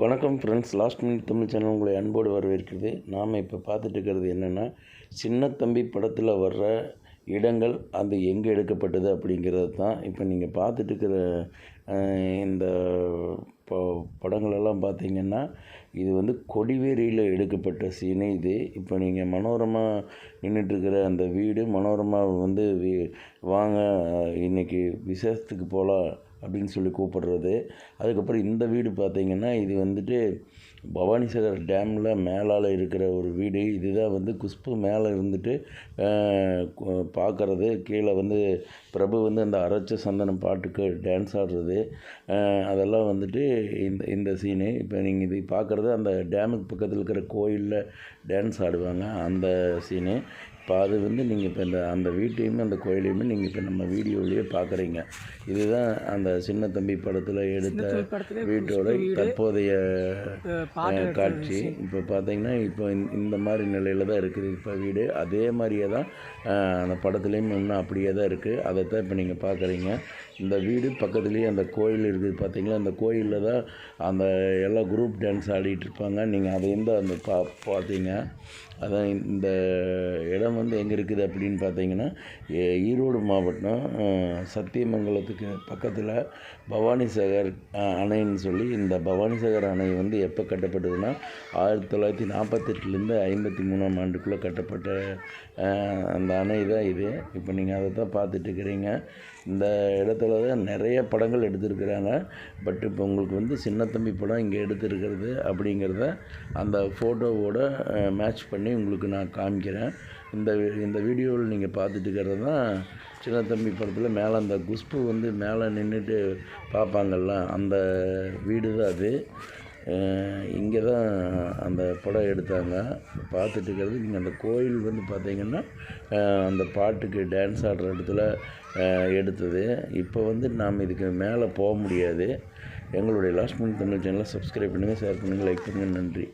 வணக்கம் friends, last minute Tamil channel உங்களை அன்போடு வரவேற்கிறது. நாம் இப்போ பார்த்துட்டு இருக்கிறது என்னென்னா, சின்ன தம்பி படத்தில் வர்ற இடங்கள் அது எங்கே எடுக்கப்பட்டது அப்படிங்கிறது தான். இப்போ நீங்கள் பார்த்துட்டு இருக்கிற இந்த படங்களெல்லாம் பார்த்தீங்கன்னா, இது வந்து கொடிவேரியில் எடுக்கப்பட்ட சீனு இது. இப்போ நீங்கள் மனோரமா நின்றுட்டுருக்கிற அந்த வீடு, மனோரமா வந்து வாங்க இன்றைக்கி விசேஷத்துக்கு போகலாம் அப்படின்னு சொல்லி கூப்பிடுறது. அதுக்கப்புறம் இந்த வீடு பார்த்திங்கன்னா, இது வந்துட்டு பவானிசாகர் டேமில் மேலால் இருக்கிற ஒரு வீடு. இதுதான் வந்து குஷ்பு மேலே இருந்துட்டு பார்க்குறது. கீழே வந்து பிரபு வந்து அந்த அரைச்ச சந்தனம் பாட்டுக்கு டான்ஸ் ஆடுறது, அதெல்லாம் வந்துட்டு இந்த சீனு. இப்போ நீங்கள் இது பார்க்குறது அந்த டேமுக்கு பக்கத்தில் இருக்கிற கோயிலில் டான்ஸ் ஆடுவாங்க, அந்த சீனு. இப்போ அது வந்து நீங்கள் இப்போ அந்த வீட்டையுமே அந்த கோயிலையுமே நீங்கள் இப்போ நம்ம வீடியோவிலேயே பார்க்குறீங்க. இதுதான் அந்த சின்ன தம்பி படத்தில் எடுத்த வீட்டோட தற்போதைய காட்சி. இப்போ பார்த்தீங்கன்னா, இப்போ இந்த மாதிரி நிலையில் தான் இருக்குது இப்போ வீடு. அதே மாதிரியே தான் அந்த படத்துலேயும் இன்னும் அப்படியே தான் இருக்குது. அதை தான் இப்போ நீங்கள் பார்க்குறீங்க. இந்த வீடு பக்கத்துலேயே அந்த கோயில் இருக்குது பார்த்தீங்களா, அந்த கோயிலில் தான் அந்த எல்லா குரூப் டான்ஸ் ஆடிட்டுருப்பாங்க. நீங்கள் அதையும் தான் அந்த பார்த்தீங்க. அதான் இந்த இடம் வந்து எங்கே இருக்குது அப்படின்னு பார்த்தீங்கன்னா, ஈரோடு மாவட்டம் சத்தியமங்கலத்துக்கு பக்கத்தில் பவானிசாகர் அணைன்னு சொல்லி, இந்த பவானிசாகர் அணை வந்து எப்போ கட்டப்பட்டதுன்னா 1948லேருந்து 53ஆம் ஆண்டுக்குள்ளே கட்டப்பட்ட அந்த அணை தான் இது. இப்போ நீங்கள் அதை தான் பார்த்துட்ருக்கிறீங்க. இந்த இடத்துல தான் நிறைய படங்கள் எடுத்திருக்கிறாங்க. பட் இப்போ உங்களுக்கு வந்து சின்னத்தம்பி படம் இங்கே எடுத்திருக்கிறது அப்படிங்கிறத அந்த ஃபோட்டோவோட மேட்ச் பண்ணி உங்களுக்கு நான் காமிக்கிறேன். இந்த வீடியோவில் நீங்கள் பார்த்துட்டு இருக்கிறது தான் சின்னத்தம்பி படத்தில் மேலே அந்த குஷ்பு வந்து மேலே நின்றுட்டு பார்ப்பாங்கள்ல, அந்த வீடு தான் அது. இங்கே தான் அந்த படம் எடுத்தாங்க. பார்த்துட்டு இருக்கிறது நீங்கள் அந்த கோயில் வந்து பார்த்தீங்கன்னா, அந்த பாட்டுக்கு டான்ஸ் ஆடுற இடத்துல எடுத்தது. இப்போ வந்து நாம் இதுக்கு மேலே போக முடியாது. எங்களுடைய லாஸ்ட் மினிட் தமிழ் சேனலை சப்ஸ்கிரைப் பண்ணுங்கள், ஷேர் பண்ணுங்கள், லைக் பண்ணுங்கள். நன்றி.